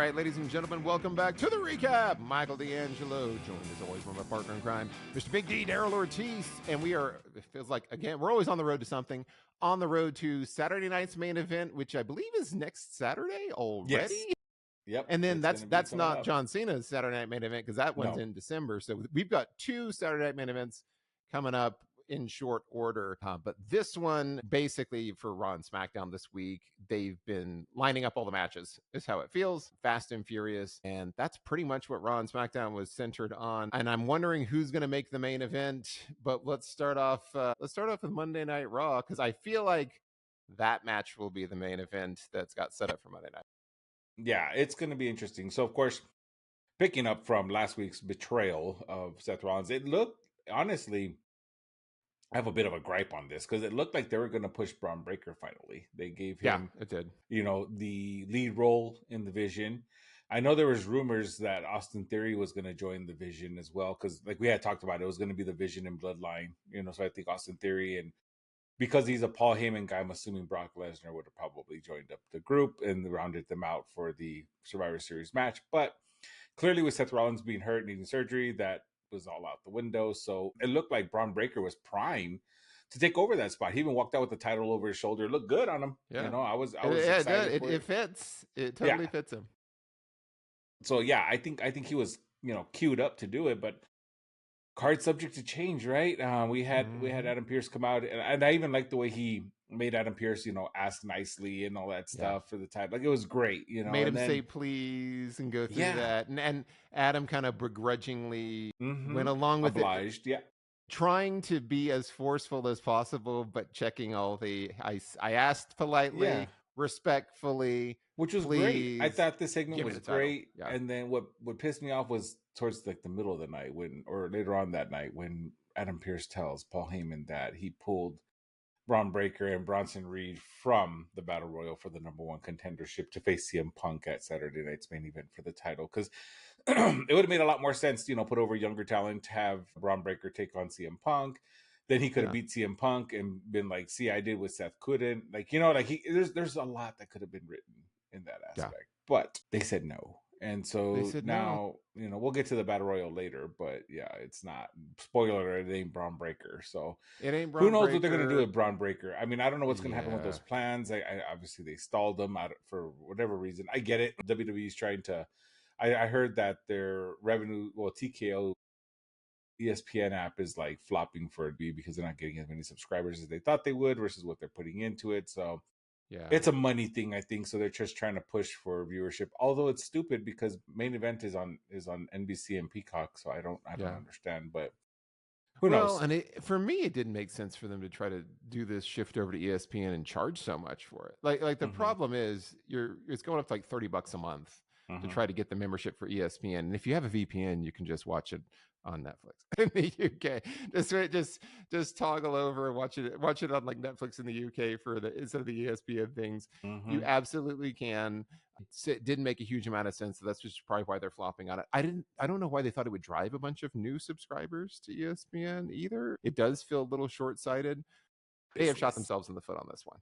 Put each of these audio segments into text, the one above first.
right, ladies and gentlemen, welcome back to the recap. Michael D'Angelo, joined as always by my partner in crime, Mr. Big D, Daryl Ortiz. And we are, it feels like, again, we're always on the road to something. On the road to Saturday night's main event, which I believe is next Saturday already. Yes. Yep. And then that's not up. John Cena's Saturday night main event because that one's in December. So we've got two Saturday night main events coming up in short order. But this one, basically for Raw and SmackDown this week, they've been lining up all the matches, is how it feels. Fast and furious. And that's pretty much what Raw and SmackDown was centered on. And I'm wondering who's going to make the main event. But let's start off with Monday Night Raw, because I feel like that match will be the main event that's got set up for Monday night. Yeah, it's going to be interesting. So, of course, picking up from last week's betrayal of Seth Rollins, it looked, honestly, I have a bit of a gripe on this because it looked like they were going to push Braun Breaker finally. They gave him, it did. The lead role in the Vision. I know there was rumors that Austin Theory was going to join the Vision as well because, like we had talked about, it was going to be the Vision and Bloodline. So I think Austin Theory, and because he's a Paul Heyman guy, I'm assuming Brock Lesnar would have probably joined up the group and rounded them out for the Survivor Series match. But clearly, with Seth Rollins being hurt, needing surgery, that was all out the window. So it looked like Braun Breaker was prime to take over that spot. He even walked out with the title over his shoulder. It looked good on him. Yeah. I was excited. It fits. It totally fits him. So yeah, I think he was queued up to do it, but card subject to change, right? We had Adam Pearce come out, and I even liked the way he made Adam Pearce, ask nicely and all that stuff for the title. Like, it was great, Made him say please and go through that, and Adam kind of begrudgingly went along with it. Yeah. Trying to be as forceful as possible, but checking all the I asked politely, respectfully, which was great. I thought the segment was great. Yeah. And then what pissed me off was towards like the middle of the night or later on that night when Adam Pearce tells Paul Heyman that he pulled Braun Breaker and Bronson Reed from the Battle Royal for the #1 contendership to face CM Punk at Saturday night's main event for the title. Because it would have made a lot more sense, put over younger talent, to have Braun Breaker take on CM Punk. Then he could have beat CM Punk and been like, see, I did what Seth couldn't. There's a lot that could have been written in that aspect. But they said no. And so now, we'll get to the Battle Royal later, but yeah, it's not. Spoiler, it ain't Braun Breaker. So it ain't Braun Who knows Breaker. what they're going to do with Braun Breaker? I mean, I don't know what's going to happen with those plans. I obviously, they stalled them for whatever reason. I get it. WWE's trying to, I heard that their revenue, TKO ESPN app is like flopping for it because they're not getting as many subscribers as they thought they would versus what they're putting into it. So it's a money thing, I think. So they're just trying to push for viewership. Although it's stupid because main event is on NBC and Peacock. So I don't understand, but who knows? And for me, it didn't make sense for them to try to do this shift over to ESPN and charge so much for it. Like the problem is it's going up to like $30 a month to try to get the membership for ESPN. And if you have a VPN, you can just watch it on Netflix in the UK. Just toggle over and watch it on like Netflix in the UK instead of the ESPN things. You absolutely can. It didn't make a huge amount of sense. So that's just probably why they're flopping on it. I don't know why they thought it would drive a bunch of new subscribers to ESPN either. It does feel a little short-sighted. They have shot themselves in the foot on this one,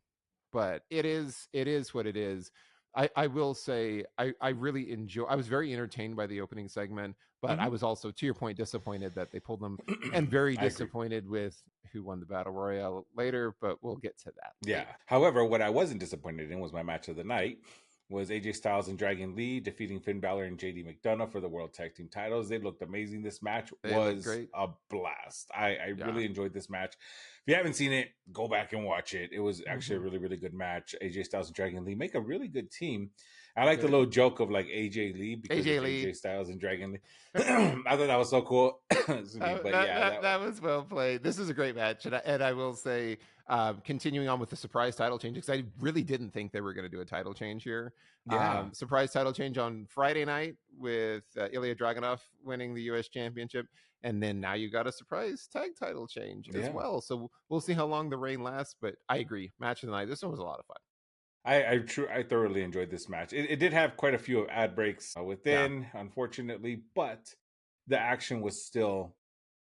but it is what it is. I will say I really I was very entertained by the opening segment, but I was also, to your point, disappointed that they pulled them, and very disappointed with who won the Battle Royale later, but we'll get to that. Yeah. Later. However, what I wasn't disappointed in was my match of the night. Was AJ Styles and Dragon Lee defeating Finn Balor and JD McDonough for the World Tag Team titles. They looked amazing. This match was a blast. I really enjoyed this match. If you haven't seen it, go back and watch it. It was actually a really, really good match. AJ Styles and Dragon Lee make a really good team. I like the little joke of like AJ Lee because AJ Styles and Dragon Lee. I thought that was so cool. That was well played. This is a great match, and I will say, continuing on with the surprise title change, because I really didn't think they were going to do a title change here. Surprise title change on Friday night with Ilya Dragunov winning the U.S. Championship, and then now you got a surprise tag title change as well. So we'll see how long the reign lasts. But I agree, match of the night. This one was a lot of fun. I thoroughly enjoyed this match. It did have quite a few ad breaks within, unfortunately, but the action was still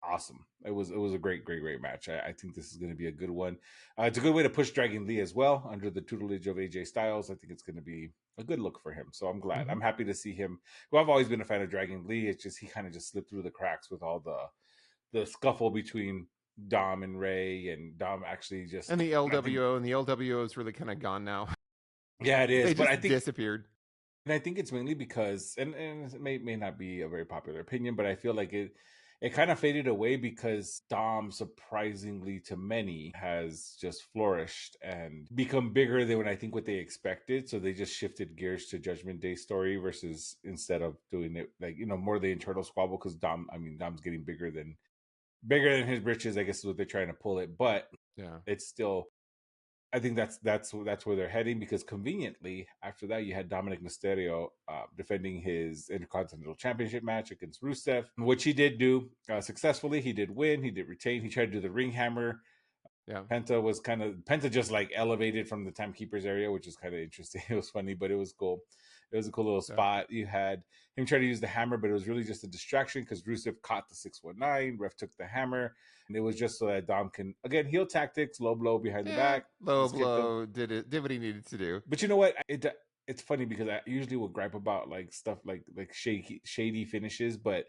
awesome. It was a great match. I think this is going to be a good one. It's a good way to push Dragon Lee as well under the tutelage of AJ Styles. I think it's going to be a good look for him. So I'm glad. I'm happy to see him. Well, I've always been a fan of Dragon Lee. It's just he kind of just slipped through the cracks with all the scuffle between Dom and Ray, and Dom actually just and the LWO, and the LWO is really kind of gone now. Yeah, it is. They but just I think disappeared. And I think it's mainly because, and it may not be a very popular opinion, but I feel like it kind of faded away because Dom, surprisingly to many, has just flourished and become bigger than I think what they expected. So they just shifted gears to Judgment Day story versus instead of doing it like, more the internal squabble, because Dom's getting bigger than his britches, I guess is what they're trying to pull it. But Yeah, it's still, I think that's where they're heading, because conveniently after that you had Dominic Mysterio defending his Intercontinental Championship match against Rusev, which he did do successfully. He did win. He did retain. He tried to do the ring hammer. yeah. Penta just like elevated from the timekeepers area, which is kind of interesting. It was funny, but it was cool. It was a cool little spot. You had him try to use the hammer, but it was really just a distraction because Rusev caught the 619. Ref took the hammer, and it was just so that Dom can, again, heel tactics, low blow behind the back. Low blow did what he needed to do. But you know what? It's funny because I usually will gripe about like stuff like shady finishes, but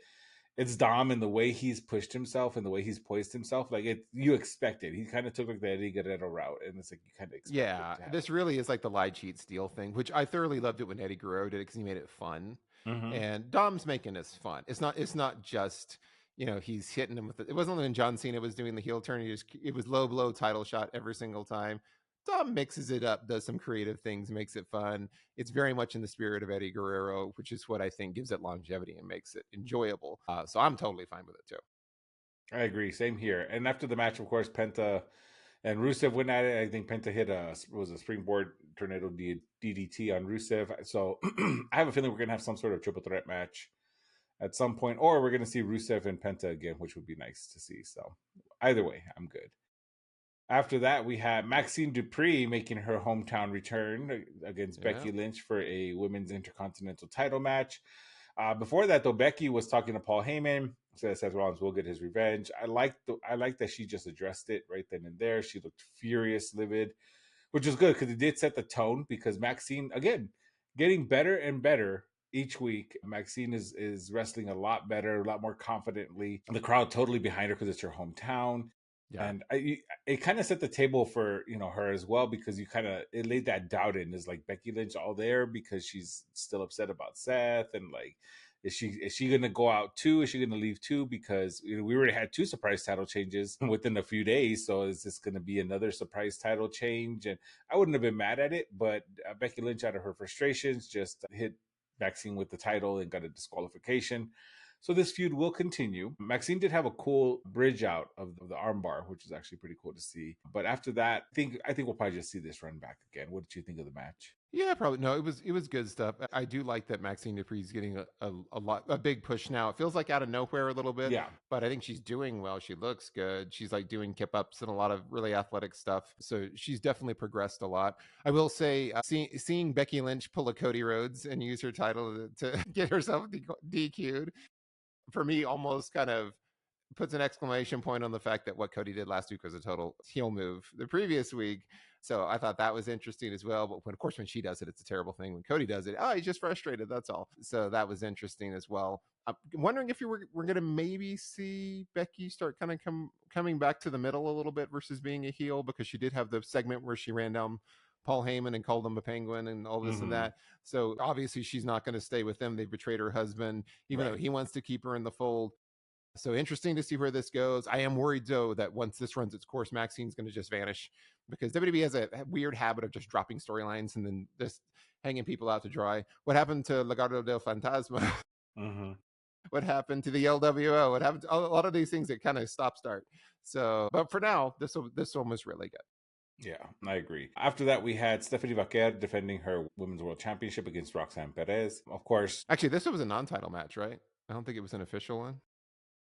it's Dom and the way he's pushed himself and the way he's poised himself. Like you expect it. He kind of took like the Eddie Guerrero route, and it's like you kind of expect. Yeah, this really is like the lie, cheat, steal thing, which I thoroughly loved it when Eddie Guerrero did it because he made it fun. And Dom's making this fun. It's not just he's hitting him with it. It wasn't when John Cena was doing the heel turn. It was low blow title shot every single time. Dom mixes it up, does some creative things, makes it fun. It's very much in the spirit of Eddie Guerrero, which is what I think gives it longevity and makes it enjoyable. So I'm totally fine with it too. I agree. Same here. And after the match, of course, Penta and Rusev went at it. I think Penta hit a springboard tornado DDT on Rusev. So I have a feeling we're going to have some sort of triple threat match at some point, or we're going to see Rusev and Penta again, which would be nice to see. So either way, I'm good. After that, we had Maxine Dupree making her hometown return against Becky Lynch for a women's intercontinental title match. Before that, though, Becky was talking to Paul Heyman, said Seth Rollins will get his revenge. I like that she just addressed it right then and there. She looked furious, livid, which was good because it did set the tone. Because Maxine, again, getting better and better each week. Maxine is wrestling a lot better, a lot more confidently. The crowd totally behind her because it's her hometown. Yeah. And it kind of set the table for her as well, because it laid that doubt in, is like Becky Lynch all there because she's still upset about Seth, and like is she gonna go out too? Is she gonna leave too? Because we already had 2 surprise title changes within a few days, so is this gonna be another surprise title change? And I wouldn't have been mad at it, but Becky Lynch, out of her frustrations, just hit Maxine with the title and got a disqualification. So this feud will continue. Maxine did have a cool bridge out of the armbar, which is actually pretty cool to see. But after that, I think we'll probably just see this run back again. What did you think of the match? Yeah, probably. No, it was good stuff. I do like that Maxine Dupree's getting a big push now. It feels like out of nowhere a little bit. Yeah. But I think she's doing well. She looks good. She's like doing kip ups and a lot of really athletic stuff. So she's definitely progressed a lot. I will say, seeing Becky Lynch pull a Cody Rhodes and use her title to get herself DQ'd, for me, almost kind of puts an exclamation point on the fact that what Cody did last week was a total heel move the previous week. So I thought that was interesting as well. But when she does it, it's a terrible thing. When Cody does it, he's just frustrated. That's all. So that was interesting as well. I'm wondering if we're going to maybe see Becky start kind of coming back to the middle a little bit versus being a heel, because she did have the segment where she ran down Paul Heyman and called him a penguin and all this and that. So obviously she's not going to stay with them. They betrayed her husband, even though he wants to keep her in the fold. So interesting to see where this goes. I am worried, though, that once this runs its course, Maxine's going to just vanish, because WWE has a weird habit of just dropping storylines and then just hanging people out to dry. What happened to Legado del Fantasma? What happened to the LWO? What happened to a lot of these things that kind of stop-start? So, but for now, this one was really good. Yeah, I agree. After that, we had Stephanie Vaquer defending her Women's World Championship against Roxanne Perez. Of course. Actually, this was a non-title match, right? I don't think it was an official one.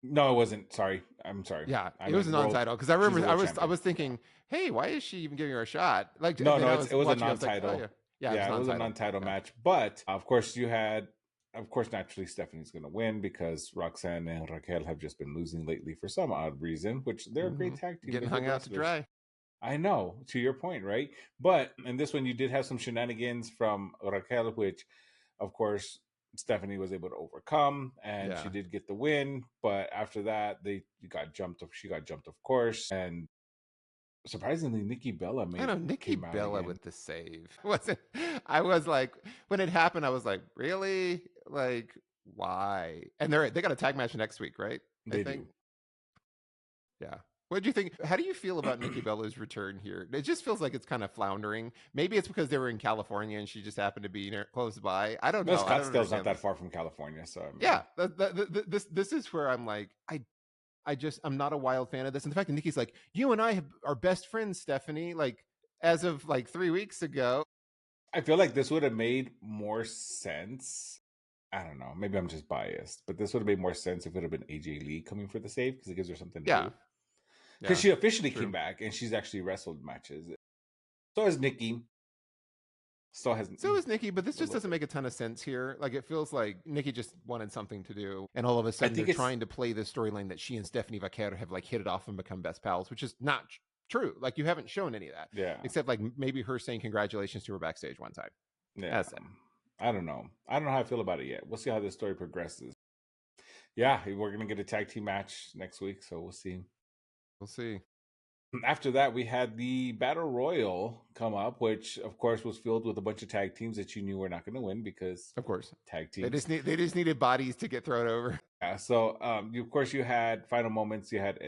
No, it wasn't. Sorry. I'm sorry. Yeah, it was a non-title, because I remember I was thinking, hey, why is she even giving her a shot? Like, no, it was a non-title. Like, it was a non-title match. But of course, you had of course, naturally, Stephanie's going to win because Roxanne and Raquel have just been losing lately for some odd reason, which they're a great tag team. Getting They're hung good out to wrestlers. dry. I know, to your point, right? But in this one, you did have some shenanigans from Raquel, which, of course, Stephanie was able to overcome, and she Yeah. did get the win. But after that, she got jumped, of course, and surprisingly, Nikki Bella I know Nikki came out Bella again. with the save. Wasn't I was like when it happened, I was like, really? Like, why? And they got a tag match next week, right? I They think. do. Yeah. What do you think? How do you feel about Nikki Bella's return here? It just feels like it's kind of floundering. Maybe it's because they were in California and she just happened to be close by. I don't Well, know. I don't Scottsdale's not understand that this. far from California, so I mean, Yeah, this is where I'm like, I'm not a wild fan of this. And the fact that Nikki's like, you and I are best friends, Stephanie. Like as of like 3 weeks ago. I feel like this would have made more sense. I don't know. Maybe I'm just biased, but this would have made more sense if it would have been AJ Lee coming for the save because it gives her something to Yeah, do. Because yeah, she officially came true. back and she's actually wrestled matches. So has Nikki. Still has So is Nikki, but this a just little doesn't bit. make a ton of sense here. Like it feels like Nikki just wanted something to do, and all of a I sudden they're think it's trying to play this storyline that she and Stephanie Vaquero have like hit it off and become best pals, which is not true. Like you haven't shown any of that, yeah, except like maybe her saying congratulations to her backstage one time. yeah. That's it. I don't know. I don't know how I feel about it yet. We'll see how this story progresses. Yeah, we're gonna get a tag team match next week, so we'll see. We'll see. After that, we had the Battle Royal come up, which of course was filled with a bunch of tag teams that you knew were not going to win because Of course, tag teams. they just needed bodies to get thrown over. Yeah, so of course you had final moments. You had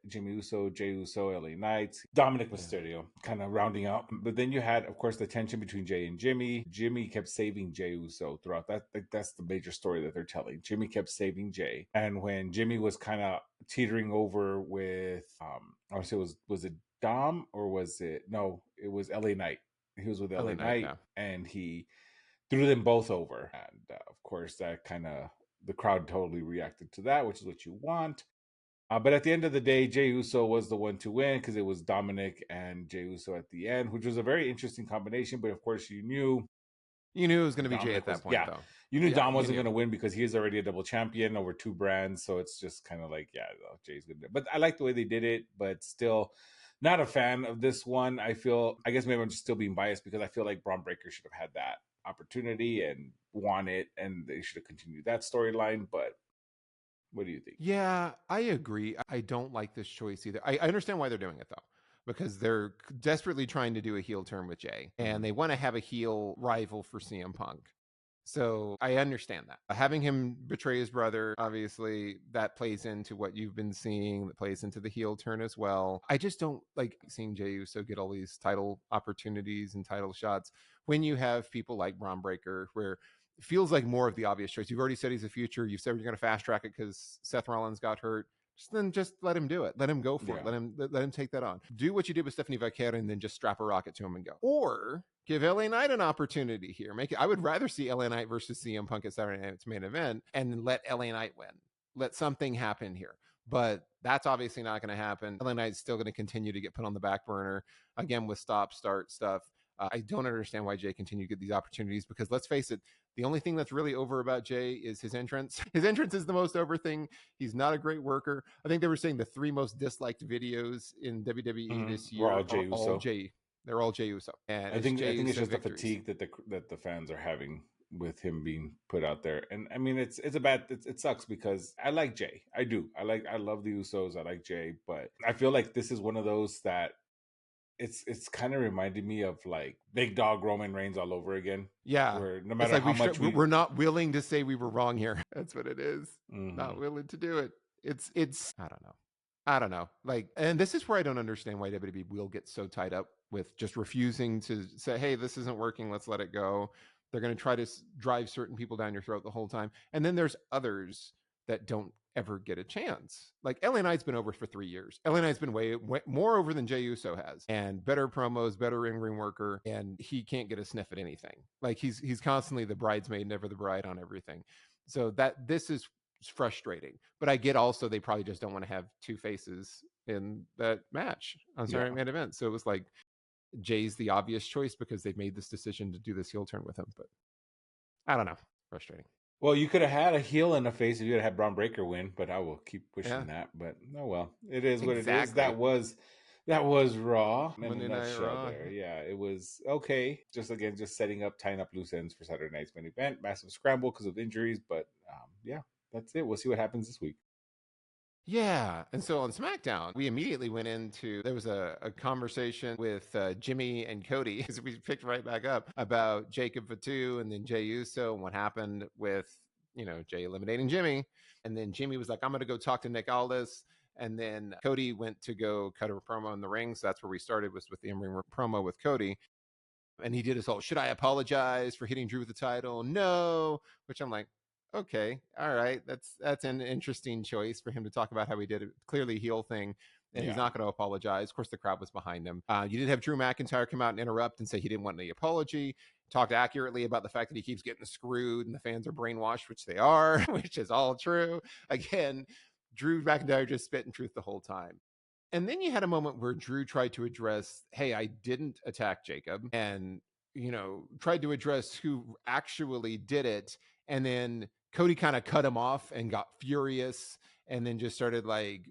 Jimmy Uso, Jey Uso, LA Knights, Dominic Yeah. Mysterio, kind of rounding out. But then you had, of course, the tension between Jey and Jimmy. Jimmy kept saving Jey Uso throughout that. That's the major story that they're telling. Jimmy kept saving Jey, and when Jimmy was kind of teetering over with, I would say was it Dom or was it no? It was LA Knight. He was with LA Knight, Knight, yeah. and he threw them both over, and of course that kind of the crowd totally reacted to that, which is what you want. But at the end of the day, Jey Uso was the one to win because it was Dominic and Jey Uso at the end, which was a very interesting combination. But of course, you knew it was going to be Jey at Dominic that was, point, yeah, though. you knew Yeah, Dom you wasn't knew. going to win because he is already a double champion over two brands. So it's just kind of like, yeah, no, Jey's going to. But I like the way they did it, but still not a fan of this one. I guess maybe I'm just still being biased because I feel like Braun Breaker should have had that opportunity and won it, and they should have continued that storyline. But what do you think? Yeah, I agree. I don't like this choice either. I understand why they're doing it though, because they're desperately trying to do a heel turn with Jey, and Mm-hmm. they want to have a heel rival for CM Punk. So I understand that. Having him betray his brother, obviously, that plays into what you've been seeing, that plays into the heel turn as well. I just don't like seeing Jey Uso get all these title opportunities and title shots when you have people like Braun Breaker, where it feels like more of the obvious choice. You've already said he's a future. You've said you're going to fast track it because Seth Rollins got hurt. Just let him do it. Let him go for it. Yeah. Let him take that on. Do what you did with Stephanie Vaquero and then just strap a rocket to him and go. Or give LA Knight an opportunity here. Make it. I would rather see LA Knight versus CM Punk at Saturday Night's main event and let LA Knight win. Let something happen here. But that's obviously not going to happen. LA Knight's still going to continue to get put on the back burner again with stop start stuff. I don't understand why Jey continued to get these opportunities because let's face it, the only thing that's really over about Jey is his entrance. His entrance is the most over thing. He's not a great worker. I think they were saying the 3 most disliked videos in WWE this We're year all are Jey all Uso. Jey. They're all Jey Uso, and I it's think Jey it's Uso just the victories. fatigue that the fans are having with him being put out there. And I mean, it sucks because I like Jey. I do. I love the Usos. I like Jey, but I feel like this is one of those that it's kind of reminded me of like Big Dog Roman Reigns all over again. Yeah, Where no it's matter like how much we're not willing to say we were wrong here. That's what it is. Mhm. Not willing to do it. It's I don't know. I don't know. Like, and this is where I don't understand why WWE will get so tied up with just refusing to say, "Hey, this isn't working. Let's let it go." They're going to try to drive certain people down your throat the whole time, and then there's others that don't ever get a chance. Like LA Knight's been over for 3 years. LA Knight's been way more over than Jey Uso has, and better promos, better ring worker, and he can't get a sniff at anything. Like he's constantly the bridesmaid, never the bride on everything. So that this is frustrating. But I get also they probably just don't want to have two faces in that match on Yeah. Saturday Night Event. So it was like Jay's the obvious choice because they've made this decision to do this heel turn with him. But I don't know. Frustrating. Well, you could have had a heel and a face if you had had Braun Breaker win, but I will keep Yeah, pushing that. But oh well, it is what it is. exactly. That was Raw in a Monday Night nutshell. Raw. There, yeah, it was okay. Just again, just tying up loose ends for Saturday night's main event. Massive scramble because of injuries, but yeah, that's it. We'll see what happens this week. Yeah. And so on SmackDown, we immediately went into there was a conversation with Jimmy and Cody because we picked right back up about Jacob Fatu and then Jey Uso and what happened with, Jay eliminating Jimmy. And then Jimmy was like, I'm going to go talk to Nick Aldis. And then Cody went to go cut a promo in the ring. So that's where we started, was with the in-ring promo with Cody. And he did his whole, should I apologize for hitting Drew with the title? No, which I'm like, okay, all right, that's an interesting choice for him to talk about how he did it. Clearly, heel thing. And he's not going to apologize. Of course, the crowd was behind him. You did have Drew McIntyre come out and interrupt and say he didn't want any apology. Talked accurately about the fact that he keeps getting screwed and the fans are brainwashed, which they are, which is all true. Again, Drew McIntyre just spit in truth the whole time. And then you had a moment where Drew tried to address, hey, I didn't attack Jacob, and, tried to address who actually did it. And then Cody kind of cut him off and got furious and then just started like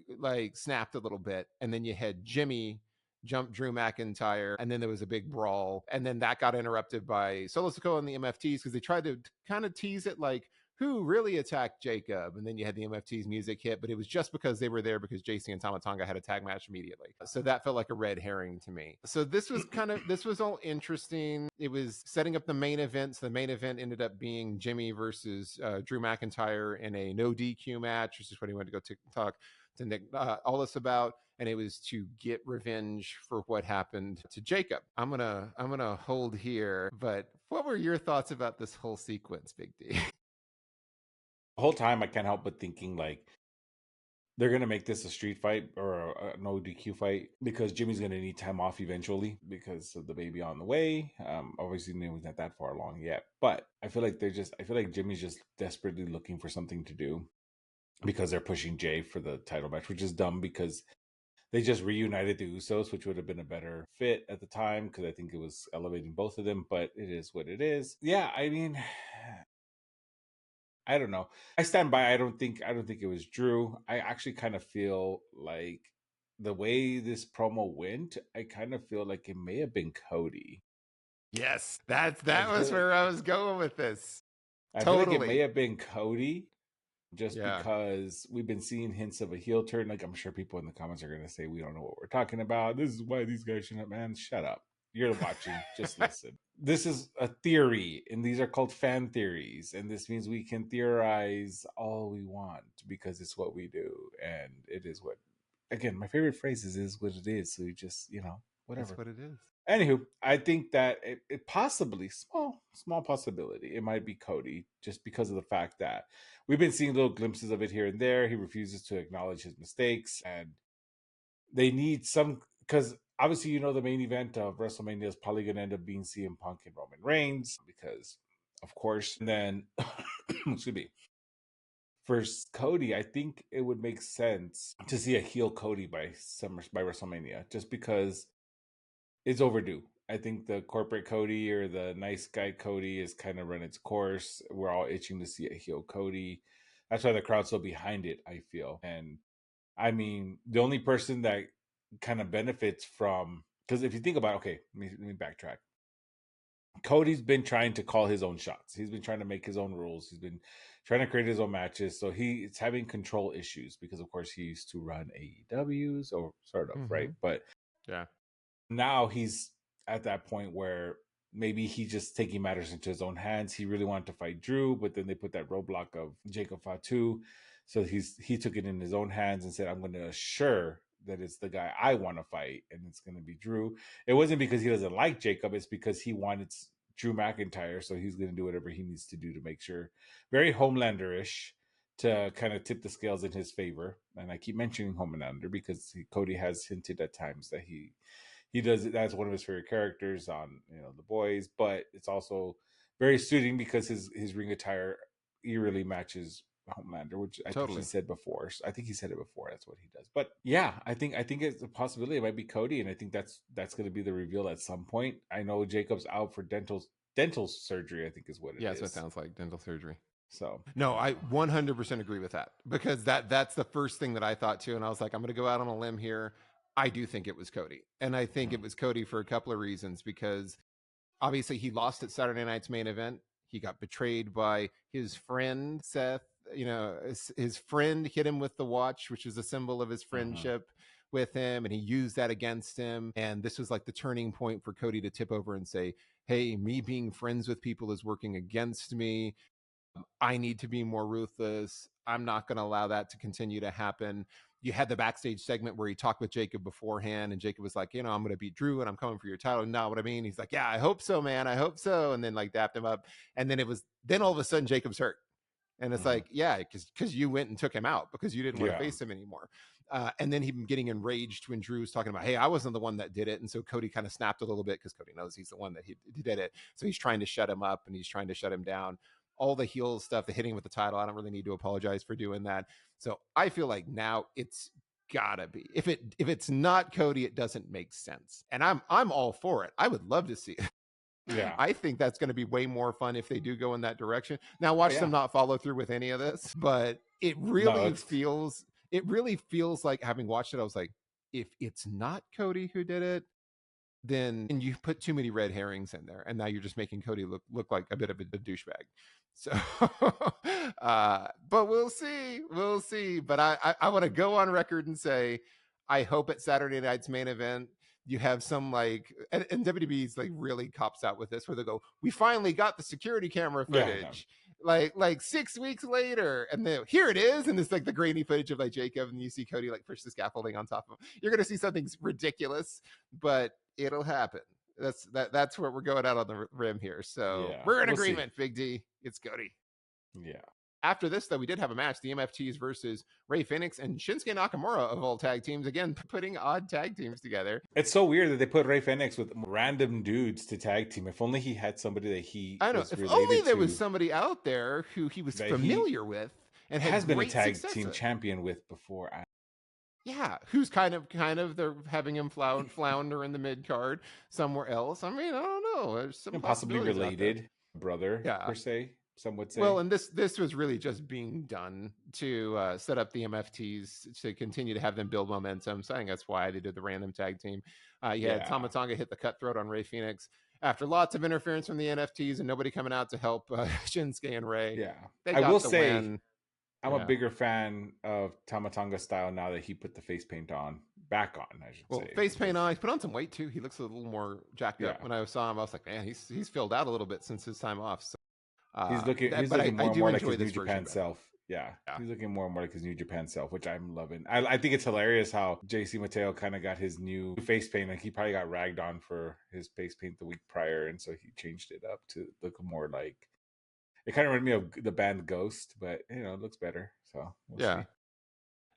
snapped a little bit. And then you had Jimmy jump Drew McIntyre, and then there was a big brawl. And then that got interrupted by Solo Sikoa and the MFTs because they tried to kind of tease it like, who really attacked Jacob? And then you had the MFT's music hit, but it was just because they were there because JC and Tama Tonga had a tag match immediately. So that felt like a red herring to me. So this was all interesting. It was setting up the main event. So the main event ended up being Jimmy versus Drew McIntyre in a no DQ match, which is what he went to go talk to Nick Aldis about, and it was to get revenge for what happened to Jacob. I'm gonna hold here, but what were your thoughts about this whole sequence, Big D? The whole time, I can't help but thinking like they're gonna make this a street fight or a no DQ fight because Jimmy's gonna need time off eventually because of the baby on the way. Obviously, he's not that far along yet, but I feel like Jimmy's just desperately looking for something to do because they're pushing Jay for the title match, which is dumb because they just reunited the Usos, which would have been a better fit at the time because I think it was elevating both of them. But it is what it is. Yeah, I mean, I don't know. I stand by. I don't think it was Drew. I actually kind of feel like the way this promo went, I kind of feel like it may have been Cody. Yes, that was where I was going with this. I feel like it may have been Cody just because we've been seeing hints of a heel turn. Like, I'm sure people in the comments are going to say, we don't know what we're talking about. This is why these guys shouldn't, man, shut up. You're watching. Just listen. This is a theory, and these are called fan theories. And this means we can theorize all we want because it's what we do. And it is what, again, my favorite phrase is what it is. So you just, whatever. That's what it is. Anywho, I think that it possibly, small possibility, it might be Cody just because of the fact that we've been seeing little glimpses of it here and there. He refuses to acknowledge his mistakes, and they need some, because obviously, the main event of WrestleMania is probably going to end up being CM Punk and Roman Reigns because, of course, and then, excuse me, for Cody, I think it would make sense to see a heel Cody by WrestleMania, just because it's overdue. I think the corporate Cody or the nice guy Cody has kind of run its course. We're all itching to see a heel Cody. That's why the crowd's so behind it, I feel. And I mean, the only person that kind of benefits from, because if you think about, okay, let me backtrack. Cody's been trying to call his own shots. He's been trying to make his own rules. He's been trying to create his own matches. So he's having control issues because, of course, he used to run AEWs or sort of, right? But yeah, now he's at that point where maybe he's just taking matters into his own hands. He really wanted to fight Drew, but then they put that roadblock of Jacob Fatu. So he took it in his own hands and said, I'm going to assure that it's the guy I want to fight, and it's going to be Drew. It wasn't because he doesn't like Jacob. It's because he wanted Drew McIntyre. So he's going to do whatever he needs to do to make sure, very Homelander-ish, to kind of tip the scales in his favor. And I keep mentioning Homelander because Cody has hinted at times that he does it. That's one of his favorite characters on The Boys, but it's also very suiting because his ring attire eerily matches Homelander, which I think he said before. I think he said it before. That's what he does. But yeah, I think it's a possibility. It might be Cody, and I think that's going to be the reveal at some point. I know Jacob's out for dental surgery, I think is what it is. Yeah, so it sounds like dental surgery. So No, I 100% agree with that, because that's the first thing that I thought too. And I was like, I'm going to go out on a limb here. I do think it was Cody. And I think it was Cody for a couple of reasons, because obviously he lost at Saturday night's main event. He got betrayed by his friend Seth. You know, his friend hit him with the watch, which is a symbol of his friendship with him, and he used that against him. And this was like the turning point for Cody to tip over and say, hey, me being friends with people is working against me. I need to be more ruthless. I'm not going to allow that to continue to happen. You had the backstage segment where he talked with Jacob beforehand, and Jacob was like, you know, I'm going to beat Drew and I'm coming for your title. Now, what I mean? He's like, yeah, I hope so, man. I hope so. And then like dapped him up. And then all of a sudden Jacob's hurt. And it's like, yeah, because you went and took him out because you didn't want to face him anymore. And then him getting enraged when Drew was talking about, hey, I wasn't the one that did it. And so Cody kind of snapped a little bit because Cody knows he's the one that he did it. So he's trying to shut him up and he's trying to shut him down. All the heel stuff, the hitting with the title, I don't really need to apologize for doing that. So I feel like now it's gotta be. If it's not Cody, it doesn't make sense. And I'm all for it. I would love to see it. Yeah. I think that's going to be way more fun if they do go in that direction. Now watch them not follow through with any of this, but it really feels like, having watched it, I was like, if it's not Cody who did it, then you put too many red herrings in there, and now you're just making Cody look like a bit of a douchebag. So but we'll see. But I want to go on record and say, I hope at Saturday night's main event you have some like, and WWE's like really cops out with this, where they go, we finally got the security camera footage. Like 6 weeks later, and then here it is, and it's like the grainy footage of like Jacob, and you see Cody like push the scaffolding on top of him. You're gonna see something ridiculous, but it'll happen. That's where we're going out on the rim here. So we're in agreement, Big D. It's Cody. Yeah. After this, though, we did have a match: the MFTs versus Ray Phoenix and Shinsuke Nakamura, of all tag teams. Again, putting odd tag teams together. It's so weird that they put Ray Phoenix with random dudes to tag team. If only he had somebody that he I know. was if related only there to, was somebody out there who he was familiar with and has been a tag team with. Champion with before. Yeah, who's kind of they're having him flounder in the mid card somewhere else. I mean, I don't know. There's some possibly related brother, per se. Some would say. Well, and this was really just being done to set up the MFTs to continue to have them build momentum. So I think that's why they did the random tag team. You had Tama Tonga hit the cutthroat on Ray Phoenix after lots of interference from the NFTs and nobody coming out to help Shinsuke and Ray. Yeah, I will say, I'm a bigger fan of Tama Tonga style now that he put the face paint back on. I should say face paint on. He put on some weight too. He looks a little more jacked up. When I saw him, I was like, man, he's filled out a little bit since his time off. So. He's looking more and more like his New Japan self. Yeah, he's looking more and more like his New Japan self, which I'm loving. I think it's hilarious how JC Mateo kind of got his new face paint. Like he probably got ragged on for his face paint the week prior, and so he changed it up to look more like. It kind of reminded me of the band Ghost, but it looks better. So we'll see.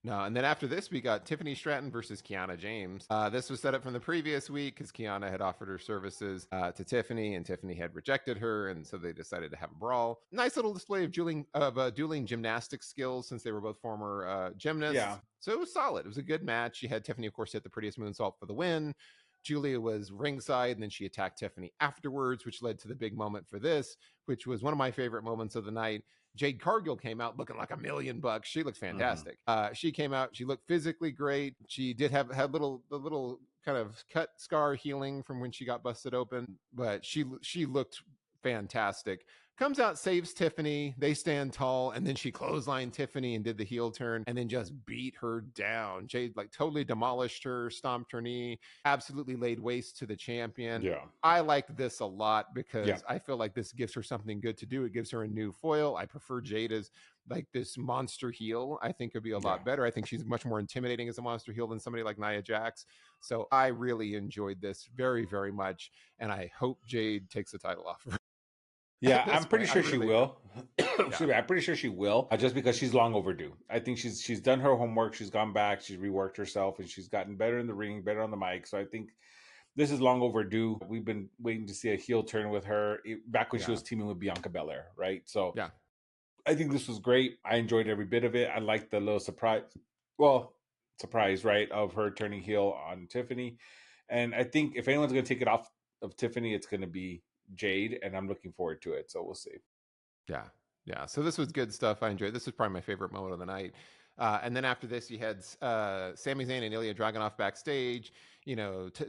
No, and then after this, we got Tiffany Stratton versus Kiana James. This was set up from the previous week because Kiana had offered her services to Tiffany, and Tiffany had rejected her, and so they decided to have a brawl. Nice little display of dueling gymnastics skills, since they were both former gymnasts. Yeah. So it was solid. It was a good match. You had Tiffany, of course, hit the prettiest moonsault for the win. Julia was ringside, and then she attacked Tiffany afterwards, which led to the big moment for this, which was one of my favorite moments of the night. Jade Cargill came out looking like $1 million. She looked fantastic. She came out. She looked physically great. She did have the little kind of cut scar healing from when she got busted open, but she looked fantastic. Comes out, saves Tiffany. They stand tall, and then she clotheslined Tiffany and did the heel turn, and then just beat her down. Jade totally demolished her, stomped her knee, absolutely laid waste to the champion. Yeah, I like this a lot because I feel like this gives her something good to do. It gives her a new foil. I prefer Jade as like this monster heel. I think would be a lot better. I think she's much more intimidating as a monster heel than somebody like Nia Jax. So I really enjoyed this very, very much, and I hope Jade takes the title off of her. Yeah, I'm pretty sure she will. I'm pretty sure she will, just because she's long overdue. I think she's done her homework. She's gone back. She's reworked herself, and she's gotten better in the ring, better on the mic. So I think this is long overdue. We've been waiting to see a heel turn with her back when she was teaming with Bianca Belair, right? So I think this was great. I enjoyed every bit of it. I liked the little surprise, right, of her turning heel on Tiffany. And I think if anyone's going to take it off of Tiffany, it's going to be Jade, and I'm looking forward to it. So we'll see. Yeah. Yeah, so this was good stuff. I enjoyed. This was probably my favorite moment of the night. And then after this, you had Sami Zayn and Ilya Dragunov backstage,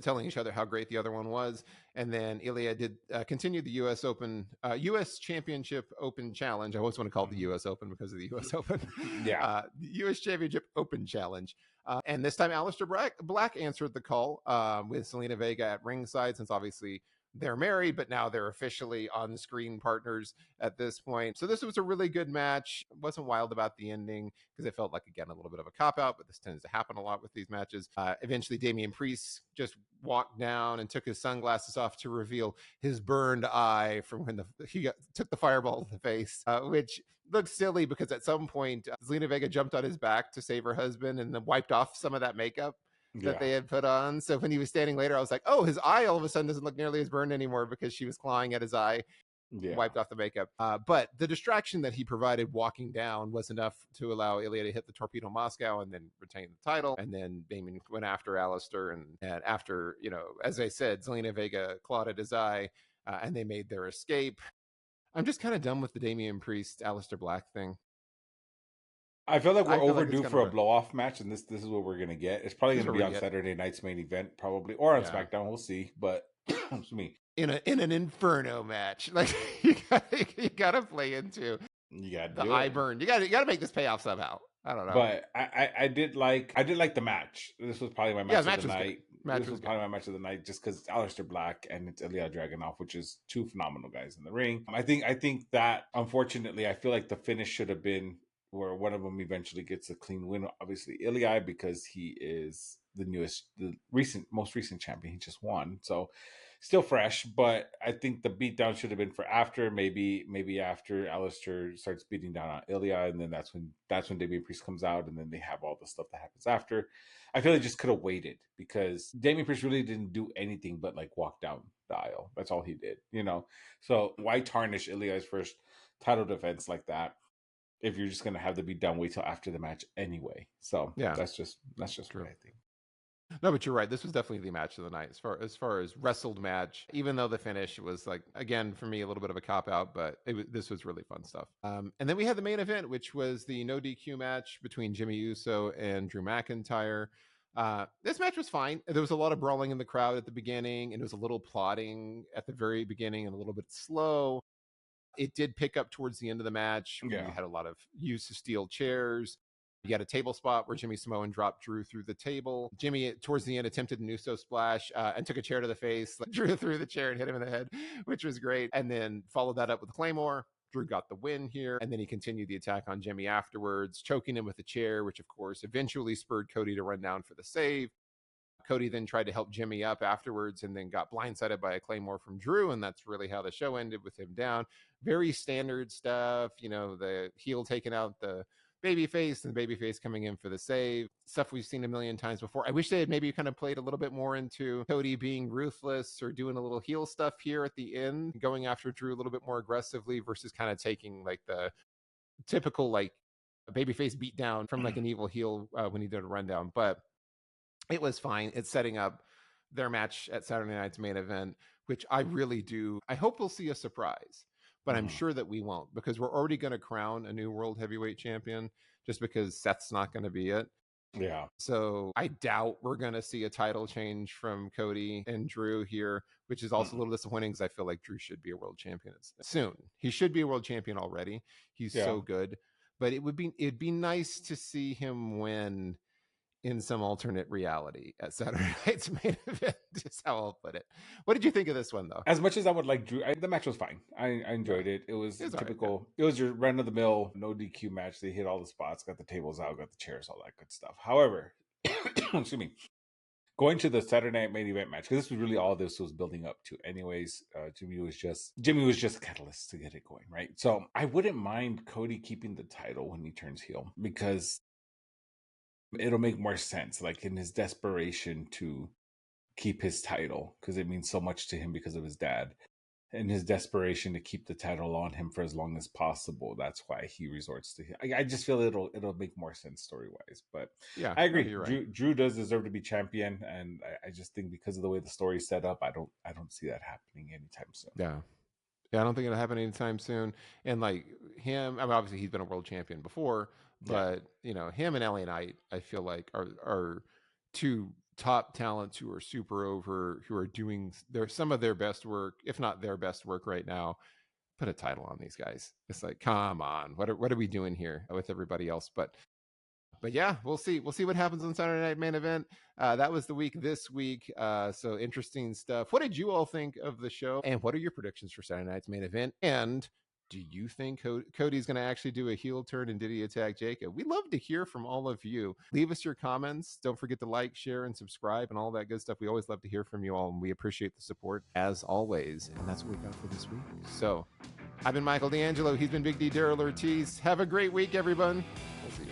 telling each other how great the other one was. And then Ilya did continue the U.S. Open, U.S. Championship Open Challenge. I always want to call it the U.S. Open because of the U.S. Open. Yeah. The U.S. Championship Open Challenge. And this time, Aleister Black answered the call with Zelina Vega at ringside, since obviously they're married, but now they're officially on-screen partners at this point. So this was a really good match. Wasn't wild about the ending because it felt like, again, a little bit of a cop-out, but this tends to happen a lot with these matches. Eventually, Damian Priest just walked down and took his sunglasses off to reveal his burned eye from when he took the fireball to the face, which looked silly because at some point, Zelina Vega jumped on his back to save her husband and then wiped off some of that makeup that they had put on. So when he was standing later, I was like, oh, his eye all of a sudden doesn't look nearly as burned anymore because she was clawing at his eye, wiped off the makeup. But the distraction that he provided walking down was enough to allow Ilya to hit the Torpedo Moscow and then retain the title. And then Damon went after Aleister. And after, as I said, Zelina Vega clawed at his eye and they made their escape. I'm just kind of done with the Damian Priest, Aleister Black thing. I feel like we're overdue for a blow-off match, and this is what we're gonna get. It's probably gonna be on Saturday night's main event, probably, or on SmackDown. We'll see. But excuse me, in an Inferno match, like you gotta play into the eye burn. You gotta make this pay off somehow. I don't know. But I did like the match. This was probably my match of the night. This was probably my match of the night, just because Aleister Black and it's Ilya Dragunov, which is two phenomenal guys in the ring. I think that, unfortunately, I feel like the finish should have been where one of them eventually gets a clean win. Obviously, Ilya, because he is the most recent champion. He just won, so still fresh. But I think the beatdown should have been for after, maybe after Aleister starts beating down on Ilya, and then that's when Damian Priest comes out, and then they have all the stuff that happens after. I feel like just could have waited, because Damian Priest really didn't do anything but like walk down the aisle. That's all he did, So why tarnish Ilya's first title defense like that if you're just gonna have the beatdown wait till after the match anyway? So yeah, that's just true. What I think. No, but you're right. This was definitely the match of the night as far as wrestled match. Even though the finish was, like, again, for me, a little bit of a cop out, but this was really fun stuff. And then we had the main event, which was the no DQ match between Jimmy Uso and Drew McIntyre. This match was fine. There was a lot of brawling in the crowd at the beginning, and it was a little plotting at the very beginning and a little bit slow. It did pick up towards the end of the match. Yeah. We had a lot of use of steel chairs. You had a table spot where Jimmy Samoan dropped Drew through the table. Jimmy, towards the end, attempted an Uso splash and took a chair to the face. Drew threw the chair and hit him in the head, which was great. And then followed that up with a Claymore. Drew got the win here. And then he continued the attack on Jimmy afterwards, choking him with a chair, which, of course, eventually spurred Cody to run down for the save. Cody then tried to help Jimmy up afterwards and then got blindsided by a Claymore from Drew. And that's really how the show ended, with him down. Very standard stuff. The heel taking out the babyface and the babyface coming in for the save. Stuff we've seen a million times before. I wish they had maybe kind of played a little bit more into Cody being ruthless or doing a little heel stuff here at the end, going after Drew a little bit more aggressively versus kind of taking like the typical like babyface beat down from like an evil heel when he did a rundown. But it was fine. It's setting up their match at Saturday night's main event, which I really do. I hope we'll see a surprise, but I'm sure that we won't, because we're already going to crown a new world heavyweight champion just because Seth's not going to be it. Yeah. So I doubt we're going to see a title change from Cody and Drew here, which is also a little disappointing because I feel like Drew should be a world champion soon. He should be a world champion already. He's so good, but it'd be nice to see him win in some alternate reality at Saturday night's main event, is how I'll put it. What did you think of this one, though? As much as I would like Drew, the match was fine. I enjoyed it. It was typical. Right, It was your run-of-the-mill, no DQ match. They hit all the spots, got the tables out, got the chairs, all that good stuff. However, excuse me, going to the Saturday night main event match, because this was really all this was building up to. Anyways, Jimmy was just a catalyst to get it going, right? So I wouldn't mind Cody keeping the title when he turns heel, because it'll make more sense, like in his desperation to keep his title, because it means so much to him because of his dad, and his desperation to keep the title on him for as long as possible. That's why he resorts to him. I just feel it'll make more sense story wise. But yeah, I agree. Right. Drew does deserve to be champion, and I just think because of the way the story's set up, I don't see that happening anytime soon. Yeah, I don't think it'll happen anytime soon. And like him, I mean, obviously he's been a world champion before, but you know, him and LA Knight, I feel like are two top talents who are super over, who are doing some of their best work, if not their best work right now. Put a title on these guys. It's like, come on, what are we doing here with everybody else? But yeah, we'll see what happens on Saturday Night Main Event. That was the week this week. So interesting stuff. What did you all think of the show? And what are your predictions for Saturday Night's Main Event? And do you think Cody's going to actually do a heel turn and did he attack Jacob? We'd love to hear from all of you. Leave us your comments. Don't forget to like, share, and subscribe and all that good stuff. We always love to hear from you all, and we appreciate the support as always. And that's what we got for this week. So I've been Michael D'Angelo. He's been Big D Daryl Ortiz. Have a great week, everyone. We'll see you.